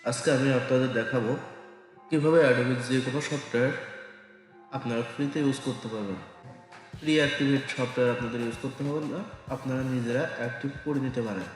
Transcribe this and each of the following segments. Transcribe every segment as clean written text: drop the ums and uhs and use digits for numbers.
আজকে আমি আপনাদের দেখাবো কিভাবে অ্যাডোবির যে কোনো সফটওয়্যার আপনারা ফ্রিতে ইউজ করতে পারবেন। ফ্রি অ্যাক্টিভেট সফটওয়্যার আপনাদের ইউজ করতে হবে না, আপনারা নিজেরা অ্যাক্টিভ করে নিতে পারেন।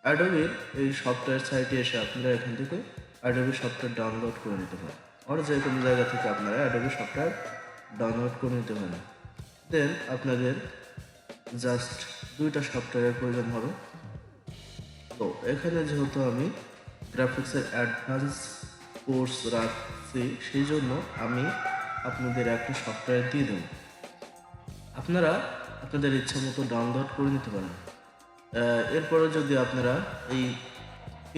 অ্যাডোবির এই সফটওয়্যার সাইটে এসে আপনারা এখান থেকে অ্যাডোবি সফটওয়্যার ডাউনলোড করে নিতে পারেন, আর যে কোনো জায়গা থেকে আপনারা অ্যাডোবি সফটওয়্যার ডাউনলোড করে নিতে পারেন। দেন আপনাদের জাস্ট দুইটা সফটওয়্যারের প্রয়োজন হবে। তো এখানে যেহেতু আমি গ্রাফিক্সের অ্যাডভান্স কোর্স রাখছি, সেই জন্য আমি আপনাদের একটা সফটওয়্যার দিয়ে দেব, আপনারা আপনাদের ইচ্ছা মতো ডাউনলোড করে নিতে পারেন। এরপরে যদি আপনারা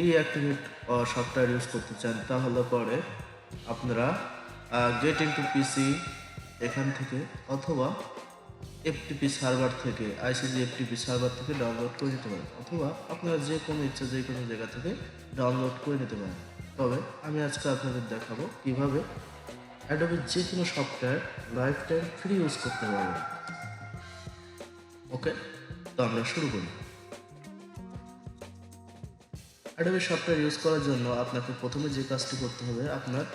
এই অ্যাক্টিভেট সফটওয়্যার ইউজ করতে চান, তাহলে পরে আপনারা গেট ইনটু পিসি এখান থেকে অথবা এফটিপি সার্ভার থেকে আইসিজি এফটিপি সার্ভার থেকে ডাউনলোড করে নিতে পারেন, অথবা আপনারা যে কোনো ইচ্ছা যে কোনো জায়গা থেকে ডাউনলোড করে নিতে পারেন। তবে আমি আজকে আপনাদের দেখাবো কিভাবে অ্যাডোবির যে কোনো software life time free use করতে পারবেন। ওকে, তো আমরা শুরু করি। অ্যাডোবি সফটওয়্যার ইউজ করার জন্য আপনাকে প্রথমে যে কাজটি করতে হবে, আপনার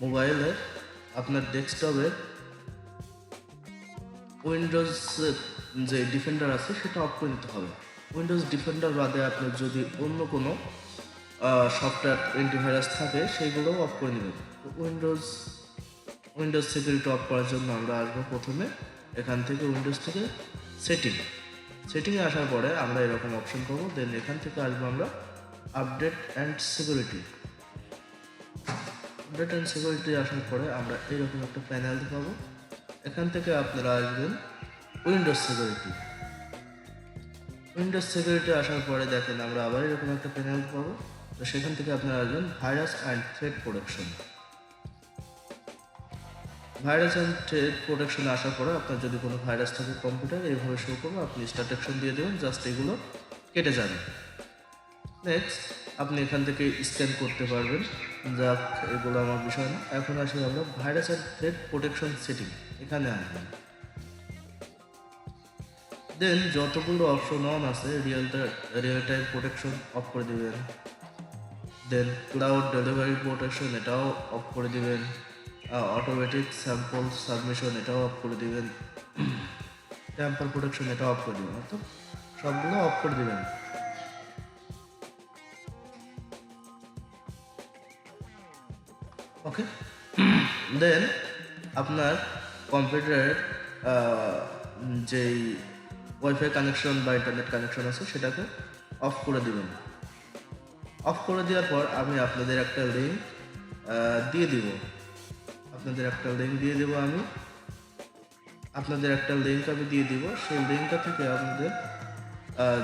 মোবাইলের আপনার ডেস্কটপের উইন্ডোজ যে ডিফেন্ডার আছে সেটা অফ করে নিতে হবে। উইন্ডোজ ডিফেন্ডার বাদে আপনার যদি অন্য কোনো সফটওয়্যার অ্যান্টিভাইরাস থাকে সেইগুলোও অফ করে নেবেন। তো উইন্ডোজ সিকিউরিটি অফ করার জন্য আমরা আসবো প্রথমে এখান থেকে উইন্ডোজ থেকে সেটিংয়ে আসার পরে আমরা এরকম অপশন পাবো। দেন এখান থেকে আসবো আমরা আপডেট অ্যান্ড সিকিউরিটি আসার পরে আমরা এরকম একটা প্যানেল পাবো। এখান থেকে আপনারা আসবেন উইন্ডোজ সিকিউরিটি আসার পরে দেখেন আমরা আবার এরকম একটা প্যানেল পাবো। তো সেখান থেকে আপনারা আসবেন ভাইরাস অ্যান্ড থ্রেট প্রোটেকশনে আসার পরে আপনার যদি কোনো ভাইরাস থাকে কম্পিউটার এইভাবে শো করবে, আপনি স্টার্ট অ্যাকশন দিয়ে দেবেন, জাস্ট এগুলো কেটে যাবে। নেক্সট আপনি এখান থেকে স্ক্যান করতে পারবেন, যাক এগুলো আমার বিষয় না। এখন আসি আমরা virus and threat protection setting, এখানে আসবেন। দেন যতগুলো অপশন অন আছে রিয়েল টাইম প্রোটেকশন অফ করে দিবেন। দেন ক্লাউড ডেলিভারি প্রোটেকশন এটাও অফ করে দিবেন। অটোমেটিক স্যাম্পল সাবমিশন এটাও অফ করে দিবেন। ট্যাম্পার প্রোটেকশন এটাও অফ করে দিবেন, অর্থাৎ সবগুলো অফ করে দিবেন। ওকে, দেন আপনার কম্পিউটারের যেই ওয়াইফাই কানেকশন বা ইন্টারনেট কানেকশন আছে সেটাকে অফ করে দিবেন। অফ করে দেওয়ার পর আমি আপনাদের একটা লিঙ্ক দিয়ে দিব সেই লিঙ্কটা থেকে আপনাদের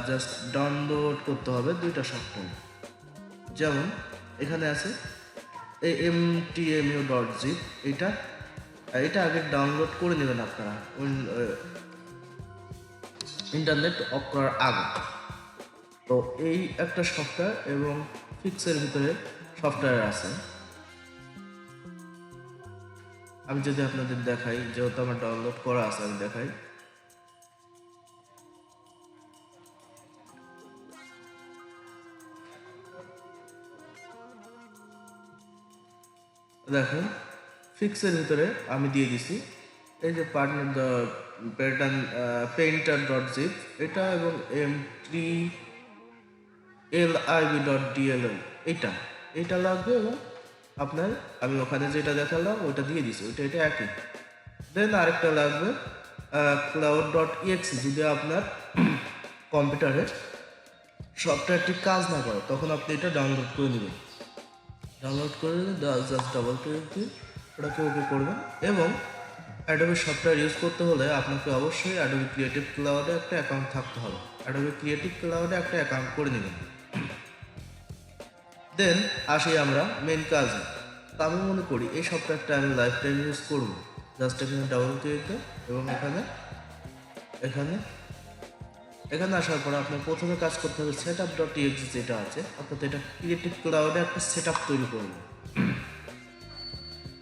জাস্ট ডাউনলোড করতে হবে দুইটা সফটওয়্যার। যেমন এখানে আছে amtmu.zip, এটা আগে ডাউনলোড করে নেবেন আপনারা ইন্টারনেট অফ করার আগে। তো এই একটা সফটওয়্যার এবং ফিক্সের ভিতরে সফটওয়্যার আছে। আমি যদি আপনাদের দেখাই, যেহেতু আমার ডাউনলোড করা আছে, আমি দেখাই। দেখেন ফিক্সের ভিতরে আমি দিয়ে দিছি এই যে painter.zip এটা, এবং mtlib.dll এটা লাগবে, এবং আপনার আমি ওখানে যেটা দেখালাম ওইটা দিয়ে দিছি, এটা একই। দেন আরেকটা লাগবে cloud.exe, যদি আপনার কম্পিউটারে সফটওয়্যারটি কাজ না করে তখন আপনি এটা ডাউনলোড করে নেবেন। জাস্ট ডাবল ক্লিক দিয়ে ওটাকে ওকে করবেন। এবং অ্যাডোবি সফটওয়্যার ইউজ করতে হলে আপনাকে অবশ্যই অ্যাডোবি ক্রিয়েটিভ ক্লাউডে একটা অ্যাকাউন্ট থাকতে হবে। অ্যাডোবি ক্রিয়েটিভ ক্লাউডে একটা অ্যাকাউন্ট করে নেবেন। দেন আসি আমরা মেন কাজে। তা আমি মনে করি এই সফটওয়্যারটা আমি লাইফ টাইম ইউজ করব। জাস্ট এখানে ডাবল ক্লিক দেন এবং এখানে আসার পরে আপনার প্রথমে কাজ করতে হবে setup.exe যেটা আছে, অর্থাৎ এটা ক্রিয়েটিভ ক্লাউডে একটা সেটআপ তৈরি করবেন।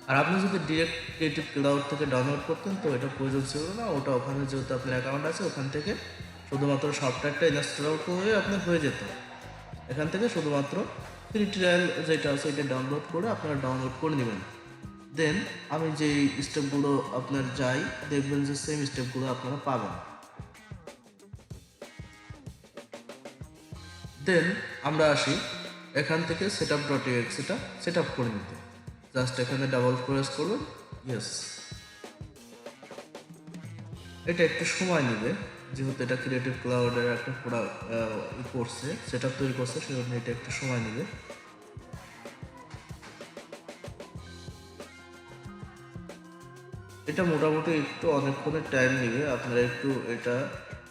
আর আপনি যদি ডিরেক্ট ক্রিয়েটিভ ক্লাউড থেকে ডাউনলোড করতেন তো এটা প্রয়োজন ছিল না, ওটা ওখানে যেহেতু আপনার অ্যাকাউন্ট আছে ওখান থেকে শুধুমাত্র সফটওয়্যারটা ইনস্টল করে আপনার হয়ে যেত। এখান থেকে শুধুমাত্র ফ্রি ট্রায়াল যেটা আছে এটা ডাউনলোড করে আপনারা ডাউনলোড করে নেবেন। দেন আমি যেই স্টেপগুলো আপনার যাই দেখবেন যে সেম স্টেপগুলো আপনারা পাবেন। দেন আমরা আসি এখান থেকে setup.txt এটা সেট আপ করে নিতে। জাস্ট এখানে ডাবল প্রেস করবেন, ইয়েস। এটা একটু সময় নেবে যেহেতু এটা ক্রিয়েটিভ ক্লাউডের একটা পুরো করছে, সেট আপ তৈরি করছে, সেজন্য এটা একটু সময় নেবে। এটা মোটামুটি একটু অনেকক্ষণের টাইম নেবে, আপনারা একটু এটা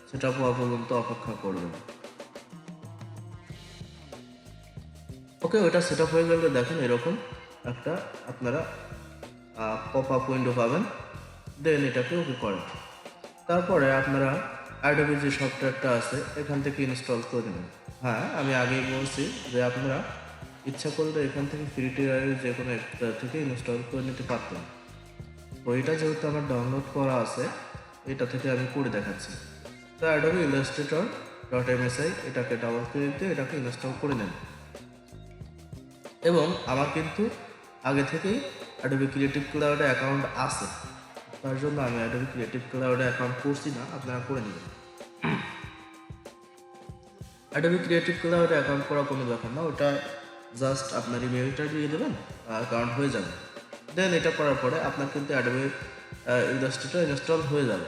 সেট আপ হওয়া পর্যন্ত অপেক্ষা করবেন। ওকে, ওটা সেট আপ হয়ে গেলে দেখেন এরকম একটা আপনারা পপ আপ উইন্ডো পাবেন। দেন এটাকে ওকে করেন। তারপরে আপনারা অ্যাডোবি যে সফটওয়্যারটা আছে এখান থেকে ইনস্টল করে নেবেন। হ্যাঁ, আমি আগেই বলছি যে আপনারা ইচ্ছা করলে এখান থেকে ফ্রি ট্রায়াল যে কোনো একটা থেকে ইনস্টল করে নিতে পারতেন। তো এটা যেহেতু আমার ডাউনলোড করা আছে এটা থেকে আমি করে দেখাচ্ছি। তো অ্যাডোবি ইলাস্ট্রেটর .msi এটাকে ডাউনলোড করে দিতে এটাকে ইনস্টল করে নেন। এবং আমার কিন্তু আগে থেকেই অ্যাডোবি ক্রিয়েটিভ ক্লাউডে অ্যাকাউন্ট আছে, তার জন্য আমি অ্যাডোবি ক্রিয়েটিভ ক্লাউডে অ্যাকাউন্ট করছি না, আপনারা করে নেবেন। অ্যাডোবি ক্রিয়েটিভ ক্লাউডে অ্যাকাউন্ট করা কোনো ব্যাপার না, ওটা জাস্ট আপনার ইমেলটা দিয়ে দেবেন, অ্যাকাউন্ট হয়ে যাবে। দেন এটা করার পরে আপনার কিন্তু অ্যাডোবি ইলাস্ট্রেটর ইনস্টল হয়ে যাবে।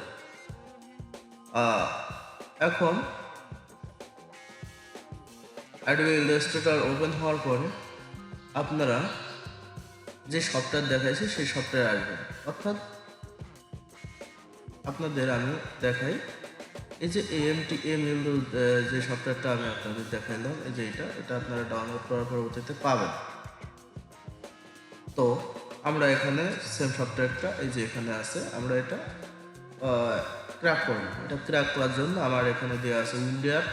এখন অ্যাডোবি ইলাস্ট্রেটর ওপেন হওয়ার পরে আপনারা যে সফটওয়্যার দেখাইছে সেই সফটওয়্যার আসবেন। অর্থাৎ আপনাদের আমি দেখাই, এই যে AMTML যে সফটওয়্যারটা আমি আপনাদের দেখাইলাম, এই যে এটা আপনারা ডাউনলোড করার পরবর্তীতে পাবেন। তো আমরা এখানে সেম সফটওয়্যারটা এই যে এখানে আছে, আমরা এটা ক্র্যাক করব। এটা ক্র্যাক করার জন্য আমার এখানে দেওয়া আছে উইন্ডোয়ার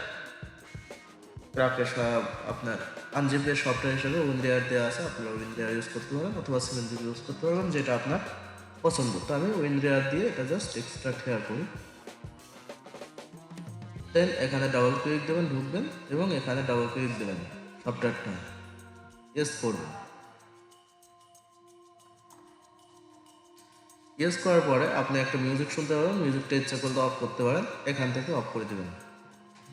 ক্র্যাকের সব আপনার আনজিপের সফটওয়্যার হিসেবে উইন্ডোয়ার দেওয়া আছে, আপনারা উইন্ডোয়ার ইউজ করতে পারেন অথবা 7zip ইউজ করতে পারবেন, যেটা আপনার পছন্দ। তো আমি উইন্ডোয়ার দিয়ে এটা জাস্ট এক্সট্রাক্ট হেয়ার করি। দেন এখানে ডাবল ক্লিক দেবেন, ঢুকবেন এবং এখানে ডাবল ক্লিক দেবেন, সফটওয়্যারটা ইয়েস করবেন। ইয়েস করার পরে আপনি একটা মিউজিক শুনতে পারেন, মিউজিকটা ইচ্ছা করলে অফ করতে পারেন, এখান থেকে অফ করে দেবেন।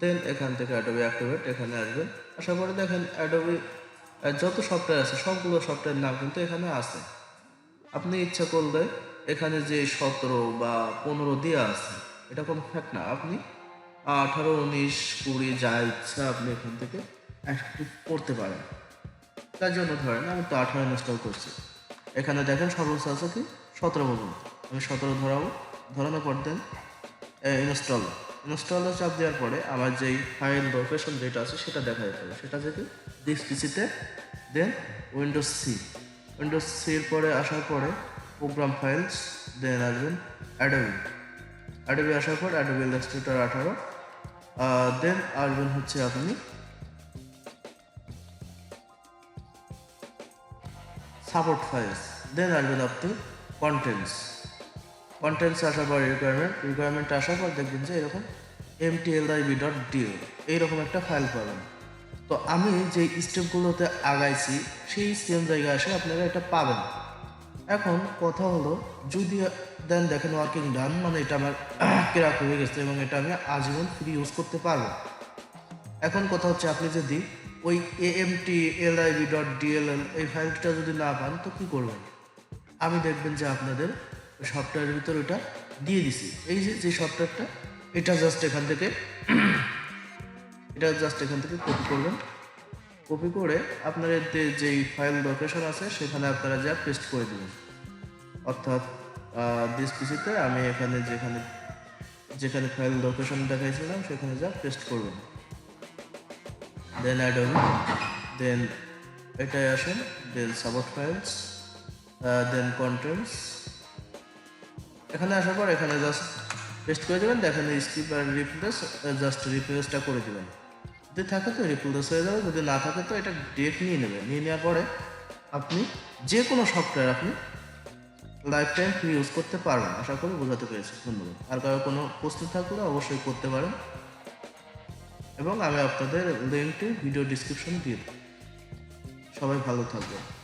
দেন এখান থেকে অ্যাডোবি অ্যাক্টিভেট এখানে আসবেন। আসার পরে দেখেন অ্যাডোবি যত সফটওয়্যার আছে সবগুলো সফটওয়্যার নাম কিন্তু এখানে আছে। আপনি ইচ্ছা করলে এখানে যে 17 বা 15 দেওয়া আছে এটা কোনো ফ্যাক্ট না, আপনি 18, 19, 20 যা ইচ্ছা আপনি এখান থেকে অ্যাক্টিভ করতে পারেন। তার জন্য ধরেন আমি তো 18 ইনস্টল করছি, এখানে দেখেন সর্বোচ্চ আছে কি 17 পর্যন্ত, আমি 17 ধরাবো। ধরানোর পর দেন ইনস্টলে চাপ দেওয়ার পরে আমার যেই ফাইল লোকেশন যেটা আছে সেটা দেখা যেতে হবে, সেটা যদি দিস পিসিতে। দেন উইন্ডোজ সির পরে আসার পরে প্রোগ্রাম ফাইলস, দেন আসবেন অ্যাডোবি আসার পর অ্যাডোবি ইলাস্ট্রেটর 18, দেন আসবেন হচ্ছে আপনি সাপোর্ট ফাইলস, দেন আসবেন আপনি কন্টেন্টস আসার পর রিকোয়ারমেন্ট আসার পর দেখবেন যে এরকম mtlib.dl এইরকম একটা ফাইল পাবেন। তো আমি যে স্টেপগুলোতে আগাইছি সেই সেম জায়গায় আসে আপনারা এটা পাবেন। এখন কথা হলো, যদি দেন দেখেন ওয়ার্কিং ডান, মানে এটা আমার ক্র্যাক হয়ে গেছে এবং এটা আমি আজীবন ফ্রি ইউজ করতে পারবো। এখন কথা হচ্ছে আপনি যদি ওই amtlib.dll এই ফাইলটা যদি না পান তো কী করবেন, আমি দেখবেন যে আপনাদের সফটওয়্যারের ভিতরে ওটা দিয়ে দিছি। এই যে সফটওয়্যারটা এটা জাস্ট এখান থেকে কপি করবেন। কপি করে আপনাদের যেই ফাইল লোকেশন আছে সেখানে আপনারা যা পেস্ট করে দেবেন। অর্থাৎ দিস পিসিতে আমি এখানে যেখানে ফাইল লোকেশন দেখাইছিলাম সেখানে যা পেস্ট করবেন। দেন অ্যাডোবি, দেন এটাই আসেন, দেন সাপোর্ট ফাইলস, দেন কন্টেন্টস। এখানে আসার পর এখানে জাস্ট পেস্ট করে দেবেন। দেখেন স্কিপ আর রিপ্লেস, জাস্ট রিপ্লেসটা করে দেবেন। যদি থাকে তো রিপ্লেস হয়ে যাবে, যদি না থাকে তো এটা ডেট নিয়ে নেবেন। নিয়ে নেওয়ার পরে আপনি যে কোনো সফটওয়্যার আপনি লাইফ টাইম ফ্রি ইউজ করতে পারবেন। আশা করি বোঝাতে পেরেছি। ধন্যবাদ। আর কারো কোনো প্রশ্ন থাকলে অবশ্যই করতে পারেন। এবং আমি আপনাদের লিঙ্কটি ভিডিও ডিসক্রিপশনে দিয়ে দেব। সবাই ভালো থাকবেন।